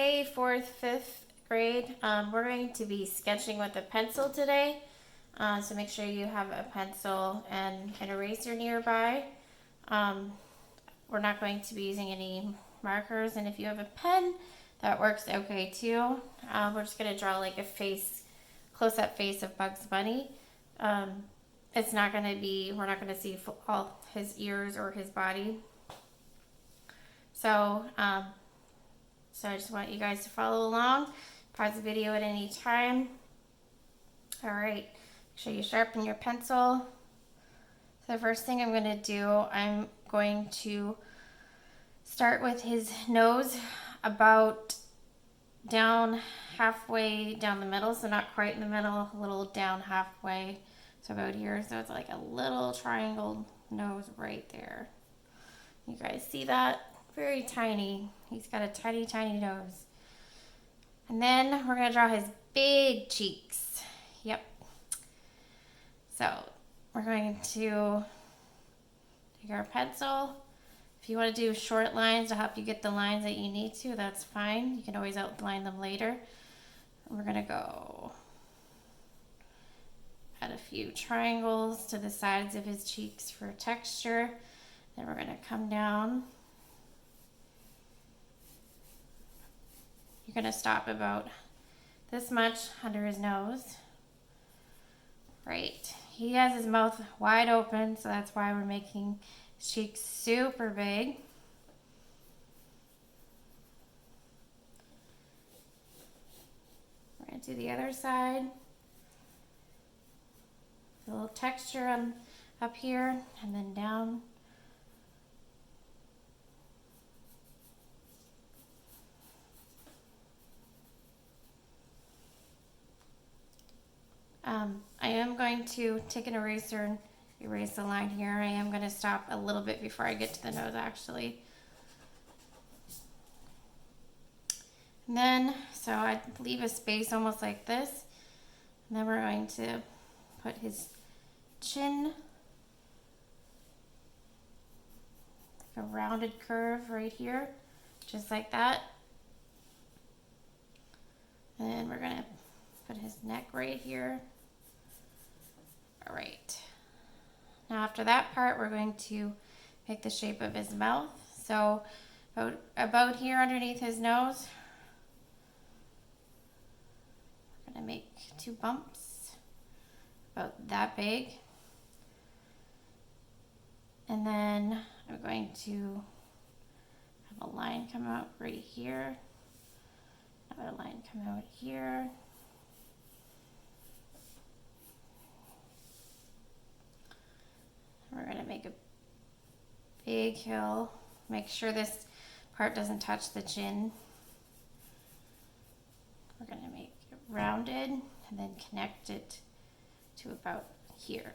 Hey, fourth, fifth grade. We're going to be sketching with a pencil today. So make sure you have a pencil and an eraser nearby. Um, we're not going to be using any markers, and if you have a pen, that works okay too. We're just going to draw like a face, close-up face of Bugs Bunny. It's not going to be, we're not going to see all his ears or his body. So, so I just want you guys to follow along. Pause the video at any time. All right, make sure you sharpen your pencil. So the first thing I'm going to do, I'm going to start with his nose about down halfway down the middle, so not quite in the middle, a little down halfway, so about here. So it's like a little triangle nose right there. You guys see that? Very tiny. He's got a tiny, tiny nose. And then we're going to draw his big cheeks. Yep. So we're going to take our pencil. If you want to do short lines to help you get the lines that you need to, that's fine. You can always outline them later. We're going to go add a few triangles to the sides of his cheeks for texture. Then we're going to come down. You're going to stop about this much under his nose. Right. He has his mouth wide open, so that's why we're making his cheeks super big. We're going to do the other side. A little texture on up here and then down. I am going to take an eraser and erase the line here. I am going to stop a little bit before I get to the nose actually. And then, so I leave a space almost like this. And then we're going to put his chin, like a rounded curve right here, just like that. And then we're going to put his neck right here. All right. Now after that part, we're going to make the shape of his mouth. So about here underneath his nose, we're going to make 2 bumps about that big. And then I'm going to have a line come out right here. Another line come out here. We're going to make a big hill. Make sure this part doesn't touch the chin. We're going to make it rounded and then connect it to about here.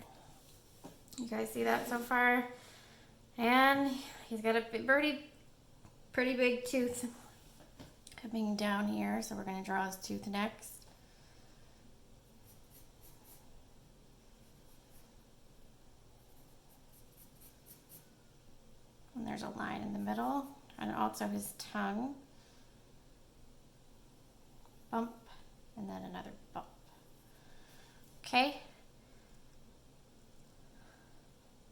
You guys see that so far? And he's got a pretty big tooth coming down here, so we're going to draw his tooth next. And there's a line in the middle, and also his tongue. Bump, and then another bump. Okay.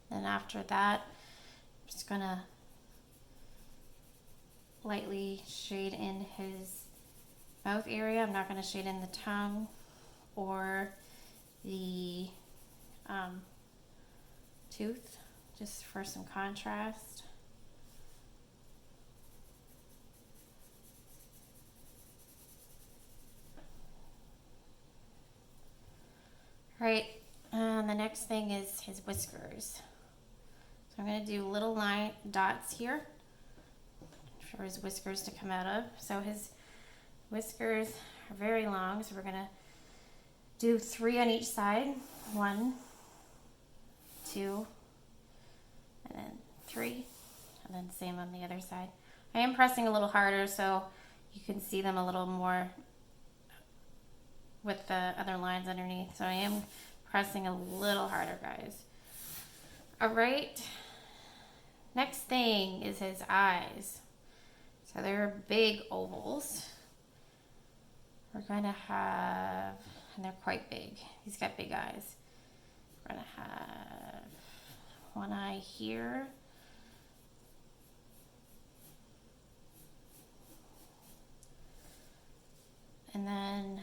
Then after that, I'm just gonna lightly shade in his mouth area. I'm not gonna shade in the tongue or the tooth, just for some contrast. Right, and the next thing is his whiskers. So I'm going to do little line dots here for his whiskers to come out of. So his whiskers are very long, so we're going to do 3 on each side. 1, 2, and then 3, and then same on the other side. I am pressing a little harder so you can see them a little more with the other lines underneath. So I am pressing a little harder, guys. All right. Next thing is his eyes. So they're big ovals. we're going to have, and they're quite big. He's got big eyes. We're going to have one eye here. And then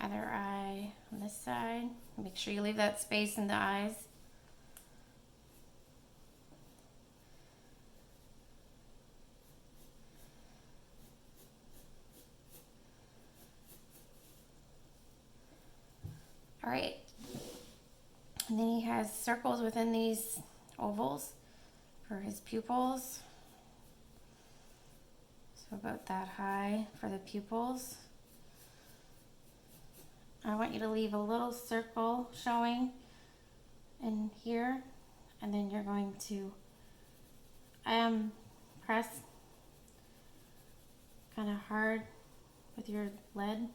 other eye on this side. Make sure you leave that space in the eyes. All right. And then he has circles within these ovals for his pupils. So about that high for the pupils. I want you to leave a little circle showing in here, and then you're going to press kind of hard with your lead.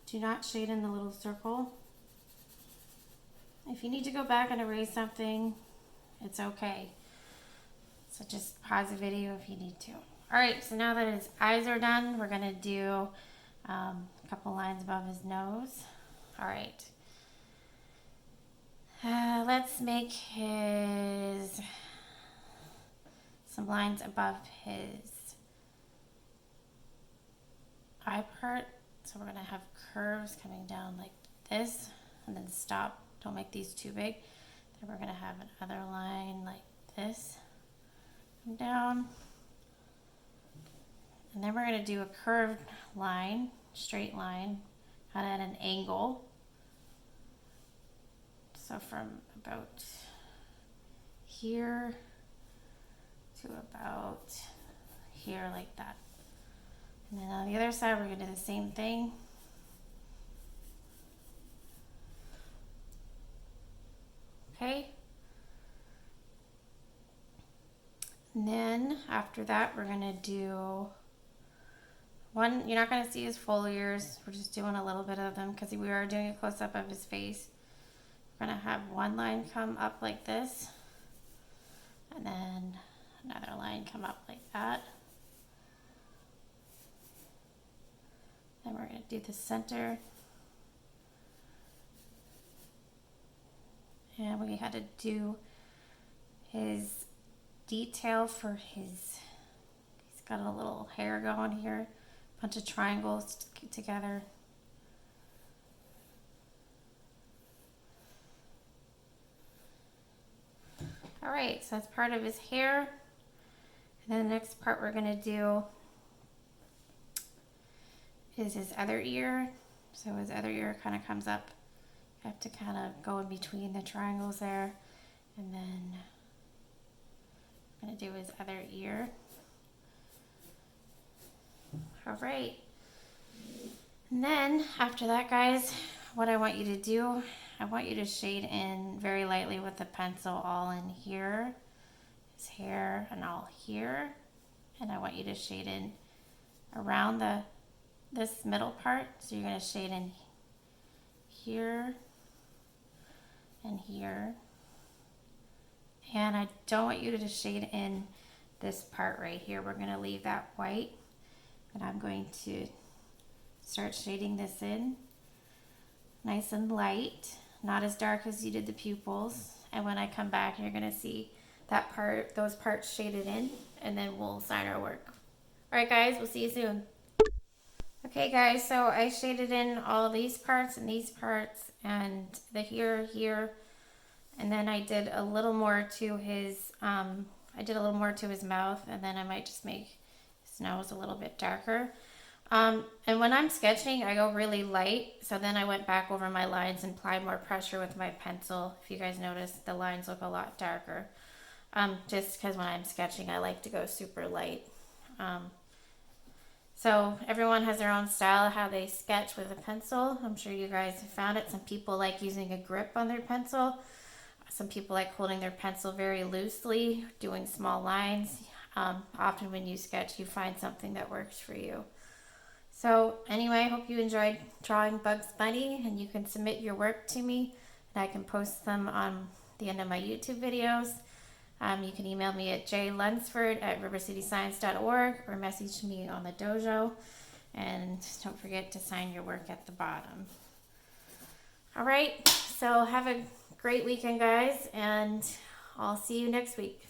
Do not shade in the little circle. If you need to go back and erase something, it's okay. So just pause the video if you need to. All right, so now that his eyes are done, we're gonna do a couple lines above his nose. All right. Let's make some lines above his eye part. So we're gonna have curves coming down like this, and then stop. Don't make these too big. Then we're gonna have another line like this, come down. And then we're gonna do a curved line, straight line, kind of at an angle. So from about here to about here like that. And then on the other side, we're gonna do the same thing. Okay. And then after that, we're gonna do one, you're not gonna see his full ears. We're just doing a little bit of them because we are doing a close up of his face. We're gonna have one line come up like this, and then another line come up like that. Then we're going to do the center. And we had to do his detail for he's got a little hair going here, a bunch of triangles together. All right, so that's part of his hair. And then the next part we're going to do is his other ear. So his other ear kind of comes up. You have to kind of go in between the triangles there. And then I'm going to do his other ear. All right. And then after that, guys, what I want you to do, I want you to shade in very lightly with the pencil all in here, his hair and all here. And I want you to shade in around this middle part. So you're going to shade in here and here. And I don't want you to shade in this part right here. We're going to leave that white. And I'm going to start shading this in nice and light, not as dark as you did the pupils. And when I come back, you're going to see that part, those parts shaded in, and then we'll sign our work. All right, guys, we'll see you soon. Okay, guys, so I shaded in all these parts and these parts and the here, and then I did a little more to his, mouth, and then I might just make his nose a little bit darker. And when I'm sketching, I go really light, so then I went back over my lines and applied more pressure with my pencil. If you guys notice, the lines look a lot darker. Just because when I'm sketching, I like to go super light. So everyone has their own style, how they sketch with a pencil. I'm sure you guys have found it. Some people like using a grip on their pencil. Some people like holding their pencil very loosely, doing small lines. Often when you sketch, you find something that works for you. So anyway, I hope you enjoyed drawing Bugs Bunny, and you can submit your work to me and I can post them on the end of my YouTube videos. You can email me at jlunsford@rivercityscience.org or message me on the dojo. And don't forget to sign your work at the bottom. All right, so have a great weekend, guys, and I'll see you next week.